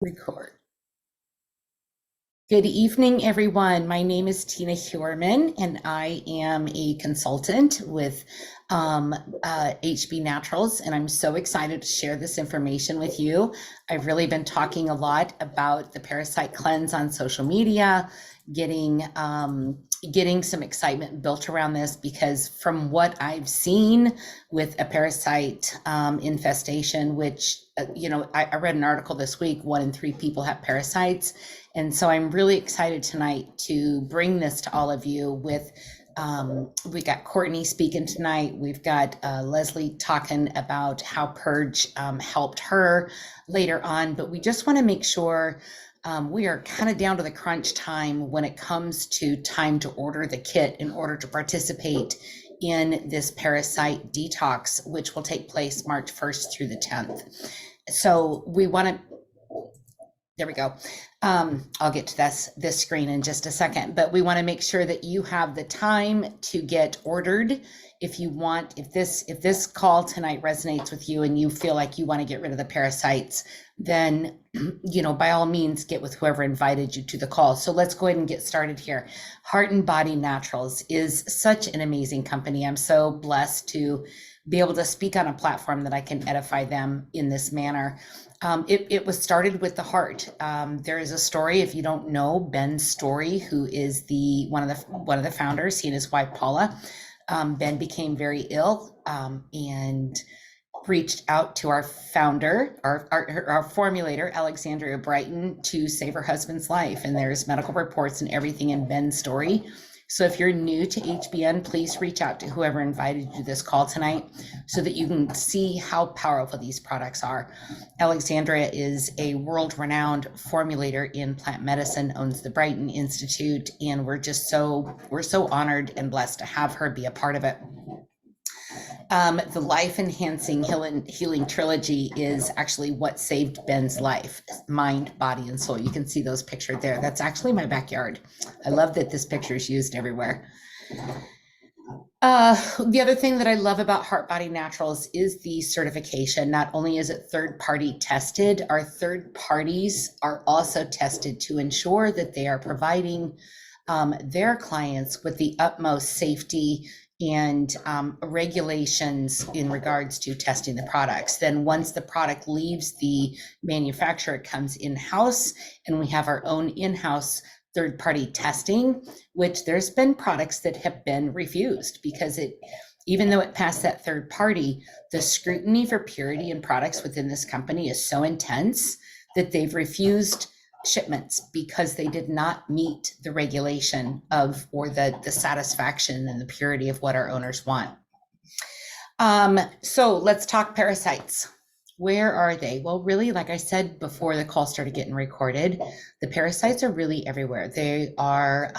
Record. Good evening, everyone. My name is Tina Huerman, and I am a consultant with um, HB Naturals, and I'm so excited to share this information with you. I've really been talking a lot about the parasite cleanse on social media, getting getting some excitement built around this because from what I've seen with a parasite infestation, which I read an article this week, 1 in 3 people have parasites. And so I'm really excited tonight to bring this to all of you with, we got Courtney speaking tonight. We've got Leslie talking about how Purge helped her later on, but we just want to make sure we are kind of down to the crunch time when it comes to time to order the kit in order to participate in this parasite detox, which will take place March 1st through the 10th. So we want to, there we go. I'll get to this screen in just a second, but we want to make sure that you have the time to get ordered. If you want, if this call tonight resonates with you and you feel like you want to get rid of the parasites, then, by all means, get with whoever invited you to the call. So let's go ahead and get started here. Heart and Body Naturals is such an amazing company. I'm so blessed to be able to speak on a platform that I can edify them in this manner. It was started with the heart. There is a story, if you don't know Ben's story, who is one of the founders, he and his wife Paula. Ben became very ill and reached out to our founder, our formulator, Alexandria Brighton, to save her husband's life. And there's medical reports and everything in Ben's story. So if you're new to HBN, please reach out to whoever invited you to this call tonight so that you can see how powerful these products are. Alexandria is a world-renowned formulator in plant medicine, owns the Brighton Institute, and we're so honored and blessed to have her be a part of it. The Life Enhancing Healing Trilogy is actually what saved Ben's life, mind, body, and soul. You can see those pictured there. That's actually my backyard. I love that this picture is used everywhere. The other thing that I love about Heart Body Naturals is the certification. Not only is it third-party tested, our third parties are also tested to ensure that they are providing their clients with the utmost safety and regulations in regards to testing the products. Then once the product leaves the manufacturer, it comes in-house, and we have our own in-house third-party testing, which there's been products that have been refused because even though it passed that third party, the scrutiny for purity in products within this company is so intense that they've refused shipments because they did not meet the regulation or the satisfaction and the purity of what our owners want. So let's talk parasites. Where are they? Well, really, like I said before the call started getting recorded, the parasites are really everywhere. They are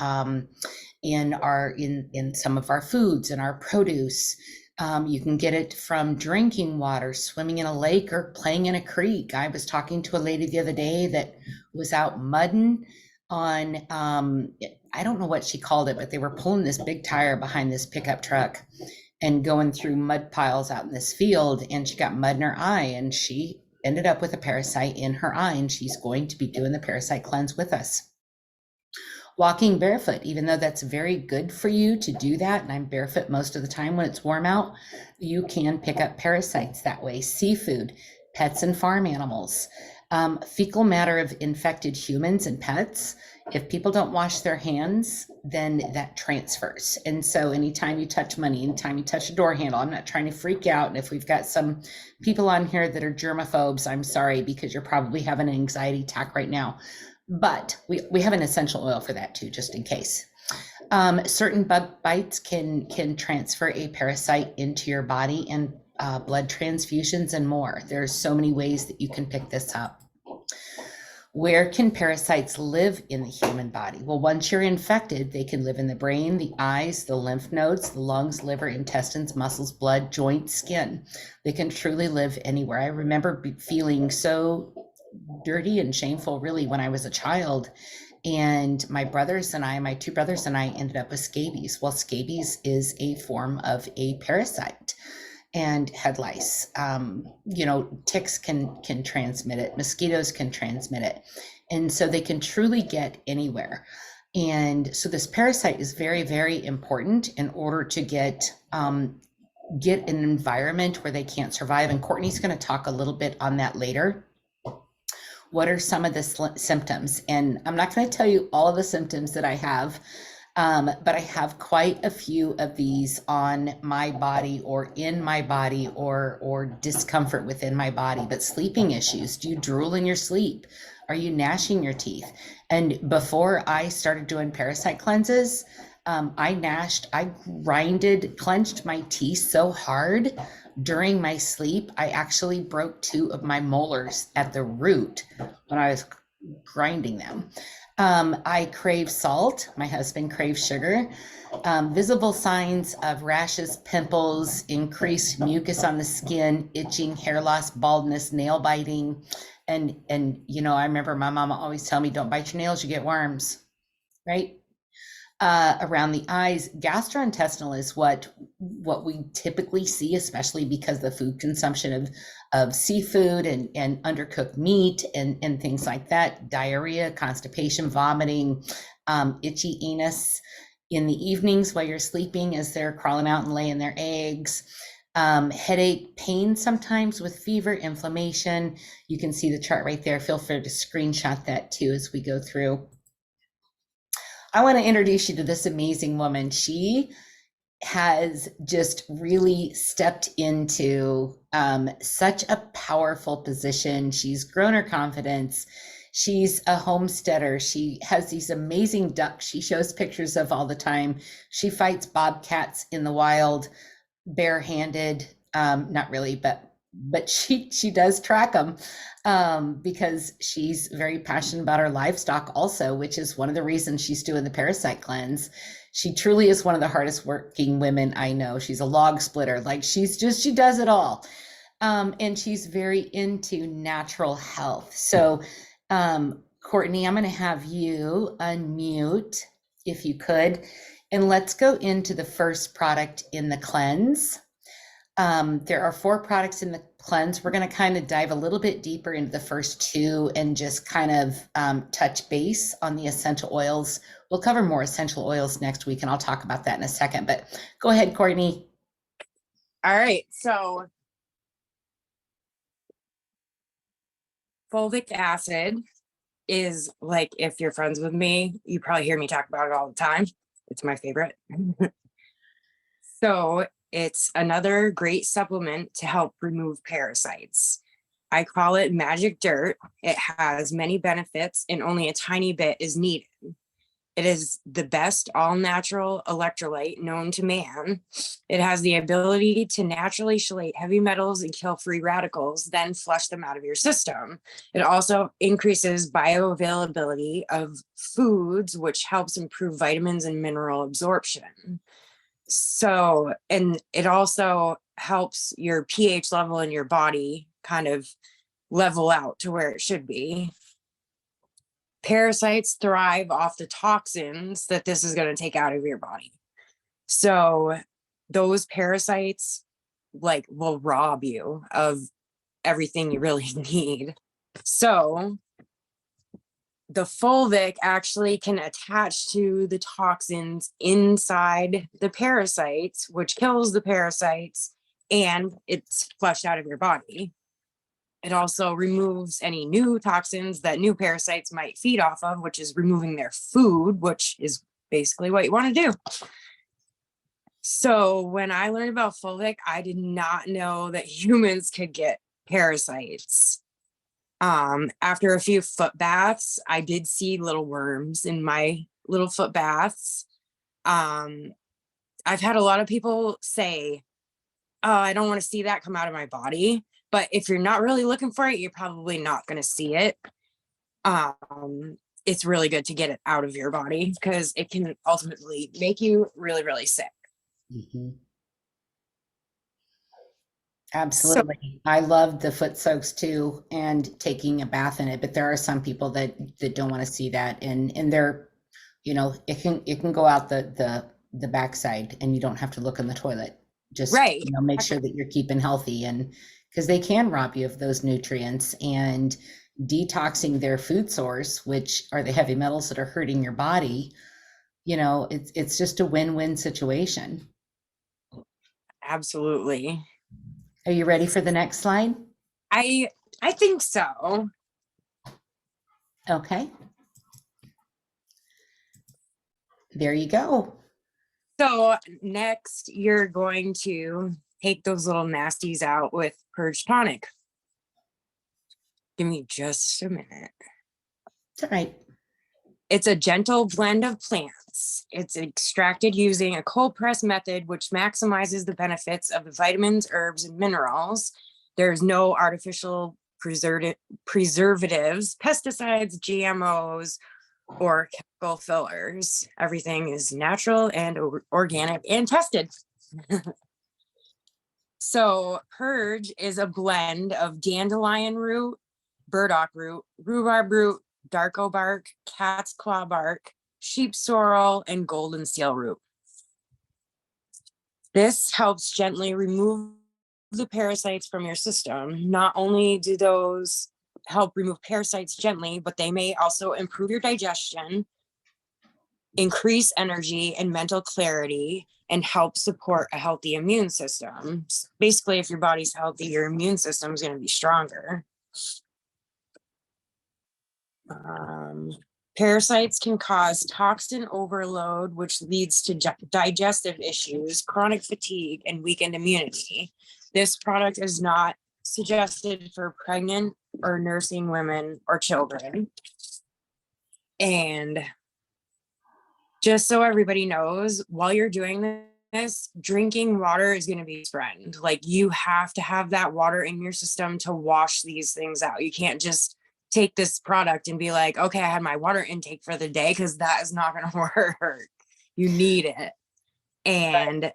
in some of our foods and our produce. You can get it from drinking water, swimming in a lake, or playing in a creek. I was talking to a lady the other day that was out mudding on, I don't know what she called it, but they were pulling this big tire behind this pickup truck and going through mud piles out in this field, and she got mud in her eye, and she ended up with a parasite in her eye, and she's going to be doing the parasite cleanse with us. Walking barefoot, even though that's very good for you to do that, and I'm barefoot most of the time when it's warm out, you can pick up parasites that way. Seafood, pets and farm animals, fecal matter of infected humans and pets. If people don't wash their hands, then that transfers. And so anytime you touch money, anytime you touch a door handle, I'm not trying to freak out. And if we've got some people on here that are germaphobes, I'm sorry, because you're probably having an anxiety attack right now. But we have an essential oil for that too, just in case. Certain bug bites can transfer a parasite into your body, and blood transfusions and more. There's so many ways that you can pick this up. Where can parasites live in the human body? Well, once you're infected, they can live in the brain, the eyes, the lymph nodes, the lungs, liver, intestines, muscles, blood, joints, skin. They can truly live anywhere. I remember feeling so dirty and shameful really when I was a child, and my two brothers and I ended up with scabies. Well, scabies is a form of a parasite, and head lice. Ticks can transmit it, mosquitoes can transmit it, and so they can truly get anywhere. And so this parasite is very, very important in order to get an environment where they can't survive. And Courtney's going to talk a little bit on that later. What are some of the symptoms? And I'm not going to tell you all of the symptoms that I have, but I have quite a few of these on my body or in my body, or discomfort within my body. But sleeping issues, do you drool in your sleep? Are you gnashing your teeth? And before I started doing parasite cleanses, I clenched my teeth so hard during my sleep. I actually broke two of my molars at the root when I was grinding them. I crave salt. My husband craves sugar. Visible signs of rashes, pimples, increased mucus on the skin, itching, hair loss, baldness, nail biting. And I remember my mama always tell me, don't bite your nails, you get worms, right? Around the eyes. Gastrointestinal is what we typically see, especially because the food consumption of seafood and undercooked meat and things like that. Diarrhea, constipation, vomiting, itchy anus in the evenings while you're sleeping as they're crawling out and laying their eggs. Headache, pain sometimes with fever, inflammation. You can see the chart right there. Feel free to screenshot that too as we go through. I want to introduce you to this amazing woman. She has just really stepped into such a powerful position. She's grown her confidence. She's a homesteader. She has these amazing ducks she shows pictures of all the time. She fights bobcats in the wild, barehanded. Not really, but she does track them because she's very passionate about her livestock also, which is one of the reasons she's doing the parasite cleanse. She truly is one of the hardest working women I know. She's a log splitter. Like she does it all. And she's very into natural health. So, Courtney, I'm going to have you unmute if you could, and let's go into the first product in the cleanse. There are 4 products in the cleanse. We're going to kind of dive a little bit deeper into the first 2 and just kind of touch base on the essential oils. We'll cover more essential oils next week, and I'll talk about that in a second. But go ahead, Courtney. All right. So fulvic acid is, like, if you're friends with me, you probably hear me talk about it all the time. It's my favorite. So it's another great supplement to help remove parasites. I call it magic dirt. It has many benefits and only a tiny bit is needed. It is the best all-natural electrolyte known to man. It has the ability to naturally chelate heavy metals and kill free radicals, then flush them out of your system. It also increases bioavailability of foods, which helps improve vitamins and mineral absorption. So, and it also helps your pH level in your body kind of level out to where it should be. Parasites thrive off the toxins that this is going to take out of your body. So those parasites will rob you of everything you really need. So the fulvic actually can attach to the toxins inside the parasites, which kills the parasites, and it's flushed out of your body. It also removes any new toxins that new parasites might feed off of, which is removing their food, which is basically what you want to do. So when I learned about fulvic, I did not know that humans could get parasites. After a few foot baths, I did see little worms in my little foot baths. I've had a lot of people say, oh, I don't want to see that come out of my body. But if you're not really looking for it, you're probably not going to see it. It's really good to get it out of your body because it can ultimately make you really, really sick. Mm-hmm. Absolutely. So, I love the foot soaks too and taking a bath in it, but there are some people that don't want to see that, and they're, it can go out the backside and you don't have to look in the toilet. Just, Right. make sure that you're keeping healthy, and because they can rob you of those nutrients, and detoxing their food source, which are the heavy metals that are hurting your body, it's just a win-win situation. Absolutely. Are you ready for the next slide? I I think so. Okay, there you go. So next you're going to take those little nasties out with Purge Tonic. Give me just a minute. It's all right. It's a gentle blend of plants. It's extracted using a cold press method, which maximizes the benefits of the vitamins, herbs, and minerals. There's no artificial preservatives, pesticides, GMOs, or chemical fillers. Everything is natural and organic and tested. So Purge is a blend of dandelion root, burdock root, rhubarb root, darko bark, cat's claw bark, sheep sorrel, and golden seal root. This helps gently remove the parasites from your system. Not only do those help remove parasites gently, but they may also improve your digestion, increase energy and mental clarity, and help support a healthy immune system. Basically, if your body's healthy, your immune system is going to be stronger. Parasites can cause toxin overload, which leads to digestive issues, chronic fatigue, and weakened immunity. This product is not suggested for pregnant or nursing women or children. And just so everybody knows, while you're doing this, drinking water is going to be your friend. Like, you have to have that water in your system to wash these things out. You can't just take this product and be like, okay, I had my water intake for the day, because that is not going to work. You need it. And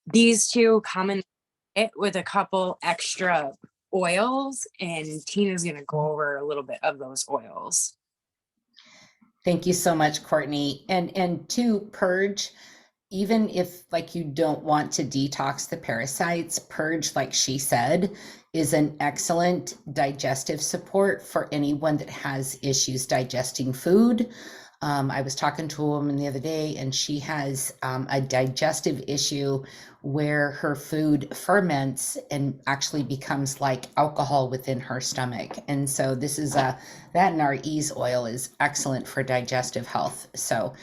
these two come in it with a couple extra oils, and Tina's going to go over a little bit of those oils. Thank you so much, Courtney. And to Purge, even if like you don't want to detox the parasites, Purge, like she said, is an excellent digestive support for anyone that has issues digesting food. I was talking to a woman the other day, and she has a digestive issue where her food ferments and actually becomes like alcohol within her stomach. And so this is that, and our ease oil is excellent for digestive health. So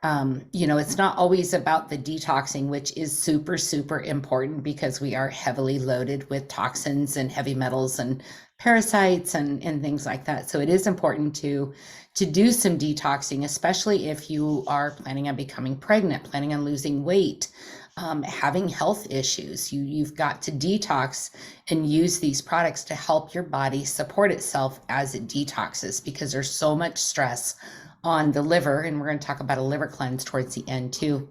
it's not always about the detoxing, which is super, super important, because we are heavily loaded with toxins and heavy metals and parasites and things like that. So it is important to do some detoxing, especially if you are planning on becoming pregnant, planning on losing weight, having health issues. You've got to detox and use these products to help your body support itself as it detoxes, because there's so much stress on the liver, and we're going to talk about a liver cleanse towards the end too.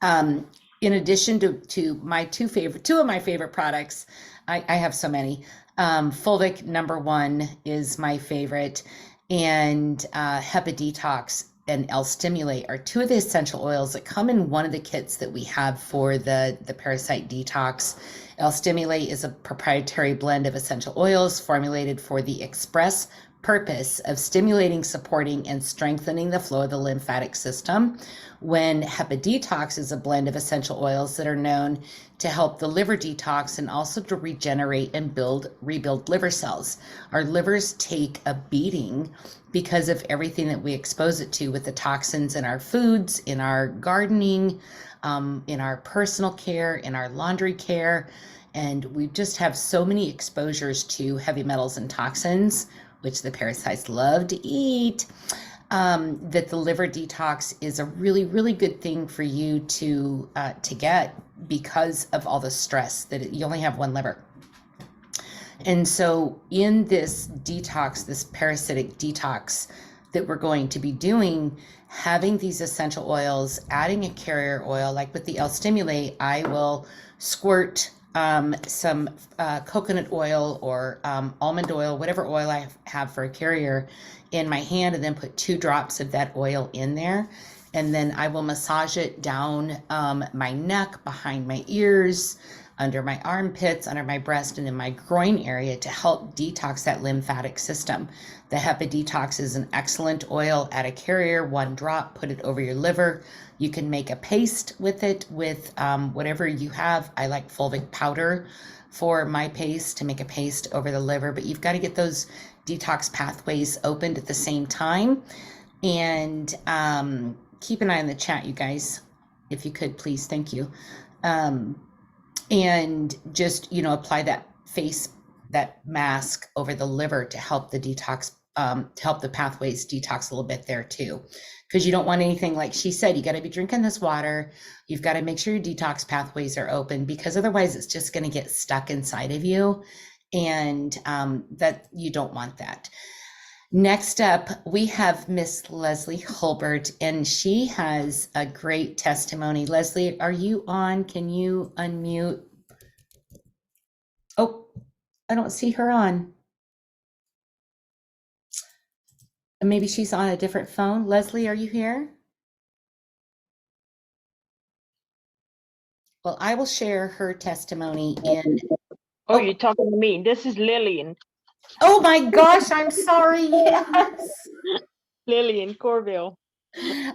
In addition to my two of my favorite products, I have so many. Fulvic #1 is my favorite, and Hepidetox and L-Stimulate are two of the essential oils that come in one of the kits that we have for the parasite detox. L-Stimulate is a proprietary blend of essential oils formulated for the express purpose of stimulating, supporting, and strengthening the flow of the lymphatic system, when Hepidetox is a blend of essential oils that are known to help the liver detox and also to regenerate and rebuild liver cells. Our livers take a beating because of everything that we expose it to, with the toxins in our foods, in our gardening, in our personal care, in our laundry care. And we just have so many exposures to heavy metals and toxins, which the parasites love to eat, that the liver detox is a really, really good thing for you to get, because of all the stress that you only have one liver. And so in this detox, this parasitic detox that we're going to be doing, having these essential oils, adding a carrier oil, like with the L-Stimulate, I will squirt some coconut oil or almond oil, whatever oil I have for a carrier, in my hand, and then put 2 drops of that oil in there. And then I will massage it down my neck, behind my ears, under my armpits, under my breast, and in my groin area to help detox that lymphatic system. The HepaDetox is an excellent oil. Add a carrier, 1 drop, put it over your liver. You can make a paste with it with whatever you have. I like fulvic powder for my paste, to make a paste over the liver, but you've got to get those detox pathways opened at the same time. And keep an eye on the chat, you guys, if you could, please. Thank you. And just, apply that mask over the liver to help the detox, to help the pathways detox a little bit there too. Because you don't want anything, like she said, you got to be drinking this water. You've got to make sure your detox pathways are open, because otherwise it's just going to get stuck inside of you. And that you don't want that. Next up, we have Miss Leslie Hulbert, and she has a great testimony. Leslie, are you on? Can you unmute? Oh, I don't see her on. Maybe she's on a different phone. Leslie, are you here? Well, I will share her testimony in. Oh, you're talking to me. This is Lillian. Oh my gosh, I'm sorry. Yes. Lillian Corville.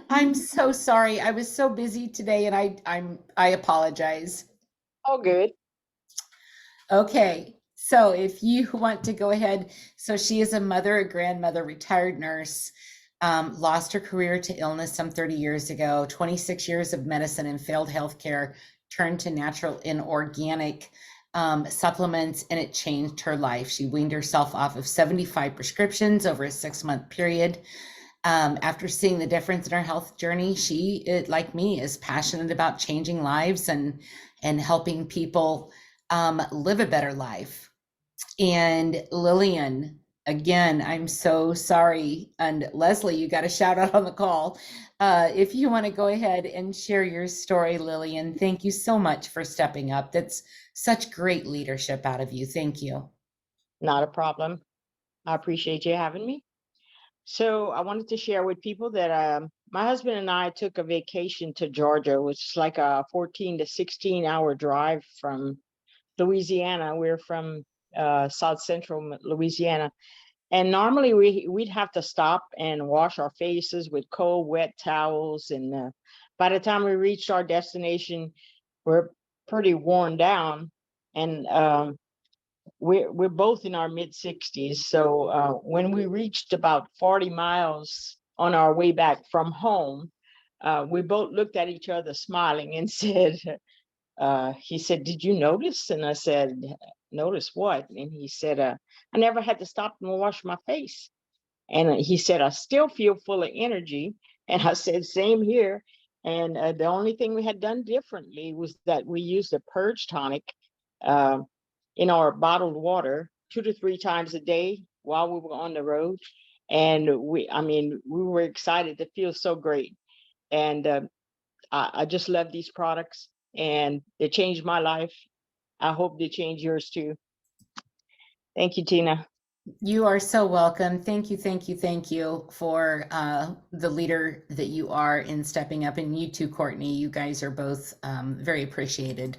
I'm so sorry. I was so busy today, and I apologize. Oh, good. Okay, so if you want to go ahead, so she is a mother, a grandmother, retired nurse, lost her career to illness some 30 years ago, 26 years of medicine and failed healthcare, turned to natural and organic supplements, and it changed her life. She weaned herself off of 75 prescriptions over a 6-month period. After seeing the difference in her health journey, she, like me, is passionate about changing lives and helping people live a better life. And Lillian, again, I'm so sorry. And Leslie, you got a shout out on the call. If you want to go ahead and share your story, Lillian, thank you so much for stepping up. That's such great leadership out of you. Thank you. Not a problem. I appreciate you having me. So I wanted to share with people that my husband and I took a vacation to Georgia, which is like a 14 to 16-hour drive from Louisiana. We're from South Central Louisiana. And normally we'd have to stop and wash our faces with cold, wet towels. And by the time we reached our destination, we're pretty worn down. And we're both in our mid 60s. So when we reached about 40 miles on our way back from home, we both looked at each other smiling and said, he said, "Did you notice?" And I said, "Notice what?" And he said, "I never had to stop and wash my face." And he said, "I still feel full of energy." And I said, "Same here." And the only thing we had done differently was that we used a purge tonic uh, in our bottled water 2 to 3 times a day while we were on the road. And we were excited to feel so great. And I just love these products, and they changed my life. I hope they change yours too. Thank you, Tina. You are so welcome. Thank you, thank you, thank you for the leader that you are in stepping up. And you too, Courtney. You guys are both very appreciated.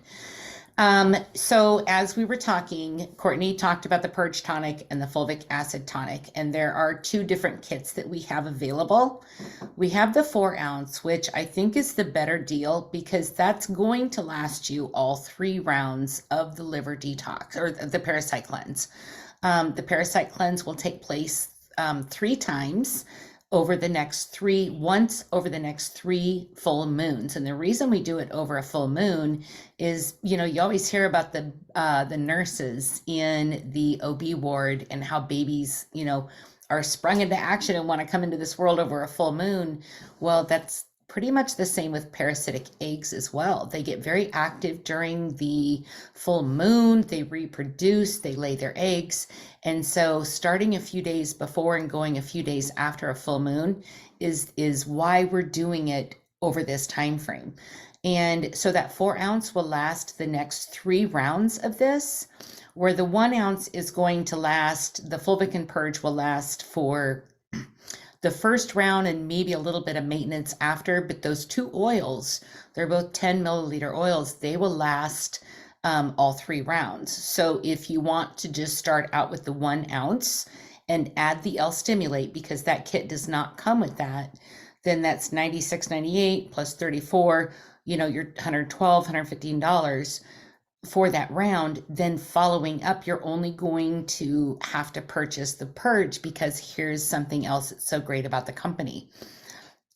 So as we were talking, Courtney talked about the purge tonic and the fulvic acid tonic, and there are 2 different kits that we have available. We have the 4-ounce, which I think is the better deal, because that's going to last you all 3 rounds of the liver detox, or the parasite cleanse. The parasite cleanse will take place 3 times over the next 3, once over the next 3 full moons. And the reason we do it over a full moon is, you always hear about the nurses in the OB ward and how babies, are sprung into action and want to come into this world over a full moon. Well, that's pretty much the same with parasitic eggs as well. They get very active during the full moon, they reproduce, they lay their eggs. And so starting a few days before and going a few days after a full moon is why we're doing it over this time frame. And so that 4-ounce will last the next 3 rounds of this, where the 1 ounce is going to last, the fulvic and purge will last for the first round and maybe a little bit of maintenance after, but those two oils, they're both 10 milliliter oils, they will last all 3 rounds. So if you want to just start out with the 1 ounce and add the L-Stimulate, because that kit does not come with that, then that's $96.98 plus 34, you know, you're $112, $115 for that round. Then following up, you're only going to have to purchase the purge, because here's something else that's so great about the company.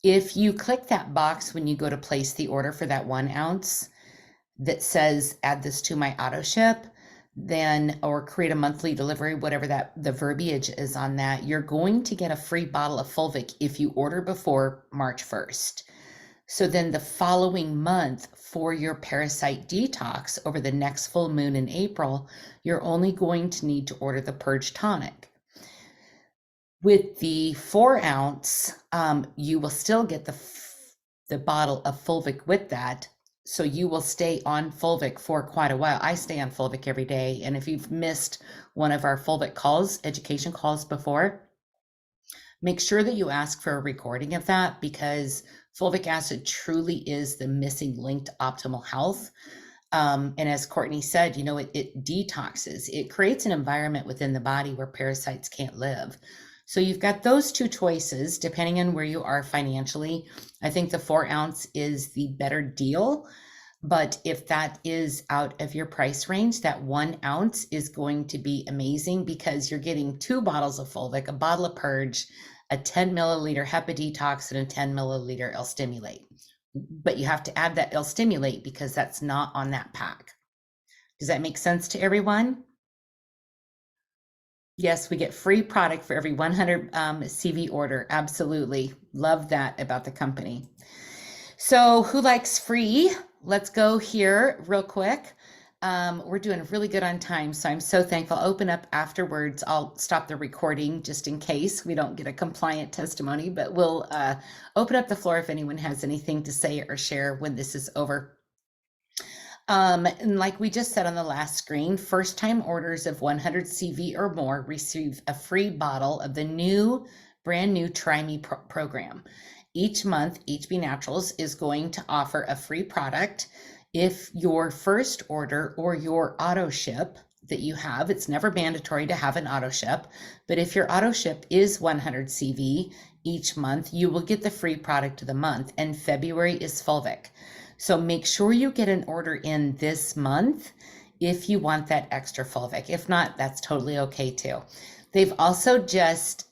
If you click that box when you go to place the order for that 1 ounce that says add this to my auto ship, then, or create a monthly delivery, whatever that the verbiage is on that, you're going to get a free bottle of fulvic if you order before March 1st. So then the following month for your parasite detox over the next full moon in April, you're only going to need to order the purge tonic. With the 4 ounce, you will still get the bottle of fulvic with that. So you will stay on fulvic for quite a while. I stay on fulvic every day. And if you've missed one of our fulvic calls, education calls before, make sure that you ask for a recording of that, because fulvic acid truly is the missing link to optimal health. And as Courtney said, you know, it detoxes. It creates an environment within the body where parasites can't live. So you've got those 2 choices, depending on where you are financially. I think the 4 ounce is the better deal. But if that is out of your price range, that 1 ounce is going to be amazing, because you're getting 2 bottles of fulvic, a bottle of purge, a 10 milliliter HEPA detox, and a 10 milliliter L-Stimulate. But you have to add that L-Stimulate because that's not on that pack. Does that make sense to everyone? Yes, we get free product for every 100 CV order. Absolutely. Love that about the company. So who likes free? Let's go here real quick. We're doing really good on time, so I'm so thankful. I'll open up afterwards. I'll stop the recording just in case we don't get a compliant testimony, but we'll open up the floor if anyone has anything to say or share when this is over. And like we just said on the last screen, first time orders of 100 CV or more receive a free bottle of the brand new Try Me program. Each month, HB Naturals is going to offer a free product. If your first order or your auto ship that you have, it's never mandatory to have an auto ship, but if your auto ship is 100 CV each month, you will get the free product of the month, and February is fulvic. So make sure you get an order in this month if you want that extra fulvic. If not, that's totally okay too. They've also just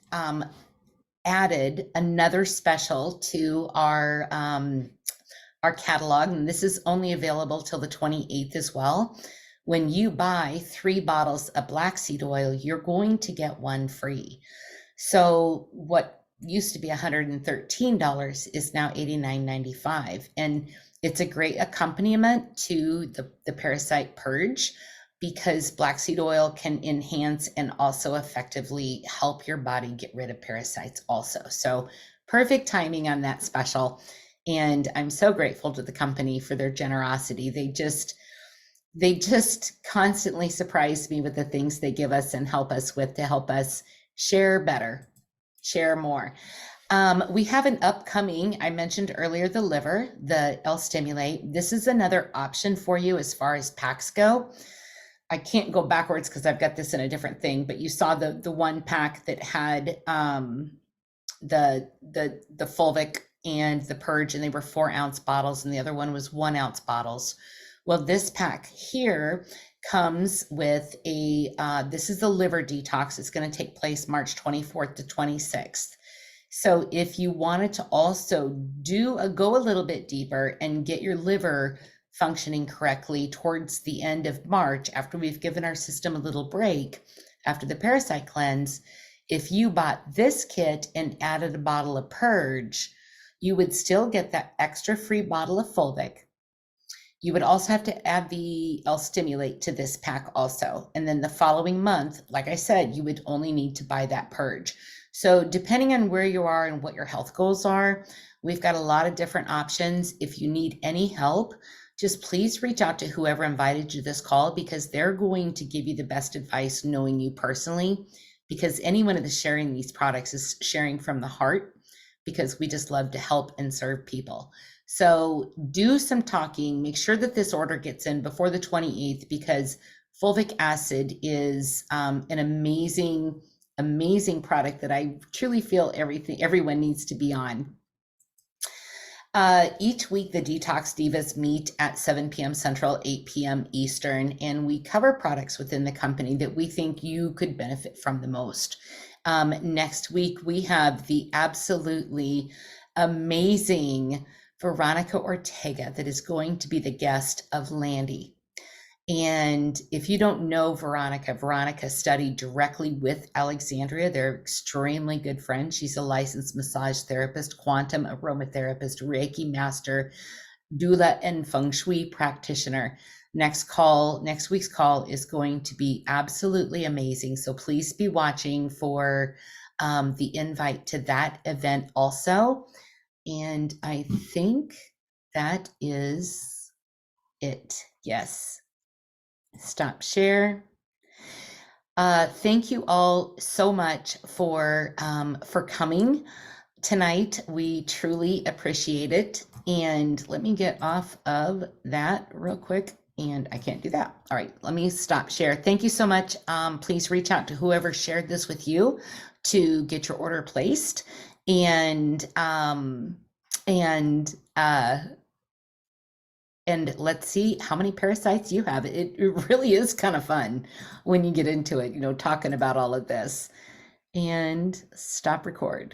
added another special to our catalog, and this is only available till the 28th as well. When you buy 3 bottles of black seed oil, you're going to get 1 free. So what used to be $113 is now $89.95. And it's a great accompaniment to the parasite purge, because black seed oil can enhance and also effectively help your body get rid of parasites also. So perfect timing on that special. And I'm so grateful to the company for their generosity. They just constantly surprise me with the things they give us and help us with to help us share better, share more. We have an upcoming, I mentioned earlier, the liver, the L-Stimulate. This is another option for you as far as packs go. I can't go backwards because I've got this in a different thing, but you saw the one pack that had the fulvic and the purge, and they were 4 ounce bottles, and the other one was 1 ounce bottles. Well, this pack here comes with this is the liver detox. It's going to take place March 24th to 26th. So if you wanted to also go a little bit deeper and get your liver functioning correctly towards the end of March, after we've given our system a little break after the parasite cleanse, if you bought this kit and added a bottle of purge, you would still get that extra free bottle of fulvic. You would also have to add the L-Stimulate to this pack also. And then the following month, like I said, you would only need to buy that purge. So depending on where you are and what your health goals are, we've got a lot of different options. If you need any help, just please reach out to whoever invited you to this call, because they're going to give you the best advice knowing you personally, because anyone that is sharing these products is sharing from the heart, because we just love to help and serve people. So do some talking, make sure that this order gets in before the 28th, because fulvic acid is an amazing product that I truly feel everyone needs to be on. Each week, the Detox Divas meet at 7 p.m. Central, 8 p.m. Eastern, and we cover products within the company that we think you could benefit from the most. Next week, we have the absolutely amazing Veronica Ortega that is going to be the guest of Landy. And if you don't know Veronica studied directly with Alexandria. They're extremely good friends. She's a licensed massage therapist, quantum aromatherapist, Reiki master, doula, and feng shui practitioner. Next week's call is going to be absolutely amazing. So please be watching for the invite to that event also. And I think that is it. Yes. Stop share. Thank you all so much for coming tonight. We truly appreciate it. And let me get off of that real quick. And I can't do that. All right, let me stop share. Thank you so much. Please reach out to whoever shared this with you to get your order placed. And let's see how many parasites you have. It really is kind of fun when you get into it, talking about all of this. And stop record.